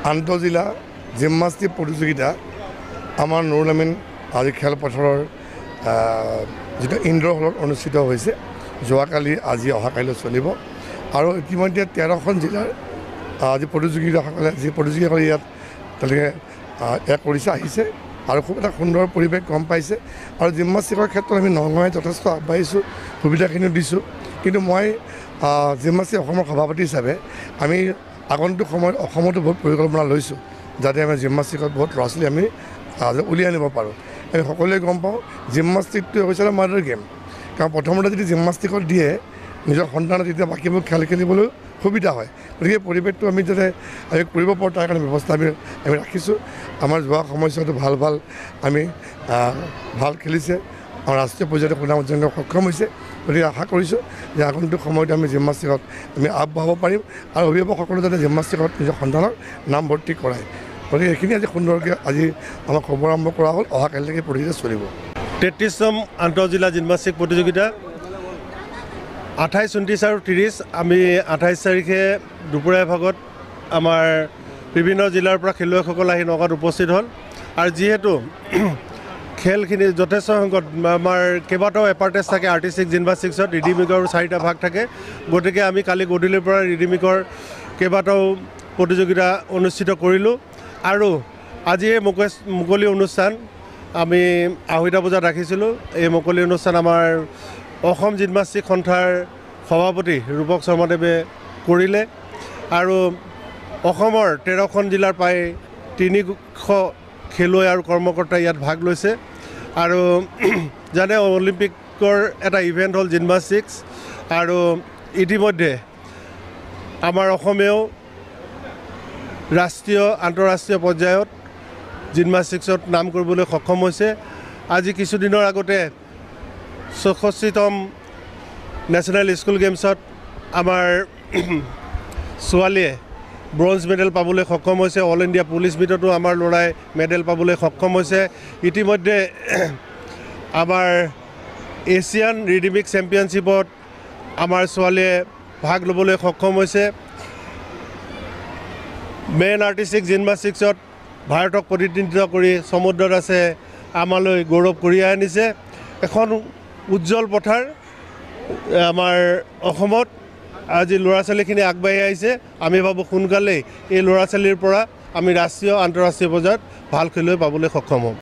আন্তঃজিলা জিমনাষ্টিক প্ৰতিযোগিতা আমাৰ নুৰুল আমিন আজি খেলপথাৰৰ যেটা ইনডোৰ হলত অনুষ্ঠিত হৈছে। যোৱাকালি আজি অহাকাইলৈ চলিব আৰু ইতিমধ্যে 13খন জিলাৰ আজি প্ৰতিযোগীসকলে যি প্ৰতিযোগীসকলে ইয়াত তেওঁলোকে কৰিছে আহিছে আৰু খুব এটা সুন্দৰ পৰিৱেশ গম পাইছে। আৰু জিমনাষ্টিকৰ ক্ষেত্ৰত আমি নগাঁৱে যথেষ্ট আগবাঢ়িছোঁ, সুবিধাখিনিও দিছোঁ। কিন্তু মই জিমনাষ্টিক অসমৰ সভাপতি হিচাপে আমি আগন্তুক সময়ত অসমতো বহুত পৰিকল্পনা লৈছোঁ, যাতে আমি জিমনাষ্টিকত বহুত ল'ৰা ছোৱালী আমি উলিয়াই আনিব পাৰোঁ। আমি সকলোৱে গম পাওঁ জিমনাষ্টিকটো হৈছে এটা মাদাৰ গেম, কাৰণ প্ৰথমতে যদি জিমনাষ্টিকত দিয়ে নিজৰ সন্তানে তেতিয়া বাকীবোৰ খেল খেলিবলৈ সুবিধা হয়। গতিকে পৰিৱেশটো আমি যাতে আমি কৰিব পাৰোঁ তাৰ কাৰণে ব্যৱস্থা আমি ৰাখিছোঁ। আমাৰ যোৱা সময়ছোৱাতো ভাল আমি ভাল খেলিছে, আমাৰ ৰাষ্ট্ৰীয় পৰ্যায়ত সুনাম অৰ্জন কৰিব সক্ষম হৈছে। গতিকে আশা কৰিছোঁ যে আগন্তুক সময়ত আমি জিমনাষ্টিকত আমি আগবঢ়াব পাৰিম আৰু অভিভাৱকসকলে যাতে জিমনাষ্টিকত নিজৰ সন্তানক নাম ভৰ্তি কৰায়। গতিকে এইখিনি আজি সুন্দৰকৈ আজি আমাক খবৰ আৰম্ভ কৰা হ'ল। অহাকালিলৈকে প্ৰতিযোগিতা চলিব। 33ম আন্তঃজিলা জিমনাষ্টিক প্ৰতিযোগিতা 28, 29 আৰু 30। আমি 28 তাৰিখে দুপৰীয়া ভাগত আমাৰ বিভিন্ন জিলাৰ পৰা খেলুৱৈসকল আহি নগাঁৱত উপস্থিত হ'ল। আৰু যিহেতু খেলখিনি যথেষ্ট সংখ্যক আমাৰ কেইবাটাও এপাৰ্টেজ থাকে আৰ্টিষ্টিক জিমনাষ্টিকছত, ৰিডিমিকৰ 4টা ভাগ থাকে। গতিকে আমি কালি গধূলিৰ পৰা ৰিডিমিকৰ কেইবাটাও প্ৰতিযোগিতা অনুষ্ঠিত কৰিলোঁ আৰু আজি এই মুকলি অনুষ্ঠান আমি 2:30 বজাত ৰাখিছিলোঁ। এই মুকলি অনুষ্ঠান আমাৰ অসম জিমনাষ্টিক সন্থাৰ সভাপতি ৰূপক শৰ্মাদেৱে কৰিলে আৰু অসমৰ 13খন জিলাৰ প্ৰায় 300 খেলুৱৈ আৰু কৰ্মকৰ্তাই ইয়াত ভাগ লৈছে। আৰু জানে অলিম্পিকৰ এটা ইভেণ্ট হ'ল জিমনাষ্টিক্স, আৰু ইতিমধ্যে আমাৰ অসমেও ৰাষ্ট্ৰীয় আন্তঃৰাষ্ট্ৰীয় পৰ্যায়ত জিমনাষ্টিক্সত নাম কৰিবলৈ সক্ষম হৈছে। আজি কিছুদিনৰ আগতে 64তম নেশ্যনেল স্কুল গেমছত আমাৰ ছোৱালীয়ে ব্ৰঞ্জ মেডেল পাবলৈ সক্ষম হৈছে। অল ইণ্ডিয়া পুলিচ মিটতো আমাৰ ল'ৰাই মেডেল পাবলৈ সক্ষম হৈছে। ইতিমধ্যে আমাৰ এছিয়ান ৰিডিমিক চেম্পিয়নশ্বিপত আমাৰ ছোৱালীয়ে ভাগ ল'বলৈ সক্ষম হৈছে। মেন আৰ্টিষ্টিক জিমনাষ্টিক্সত ভাৰতক প্ৰতিনিধিত্ব কৰি সমুদ্ৰ দাসে আমালৈ গৌৰৱ কঢ়িয়াই আনিছে। এখন উজ্জ্বল পথাৰ আমাৰ অসমত আজি ল'ৰা ছোৱালীখিনি আগবাঢ়ি আহিছে। আমি ভাবোঁ সোনকালেই এই ল'ৰা ছোৱালীৰ পৰা আমি ৰাষ্ট্ৰীয় আন্তঃৰাষ্ট্ৰীয় পৰ্যায়ত ভাল খেলুৱৈ পাবলৈ সক্ষম হ'ম।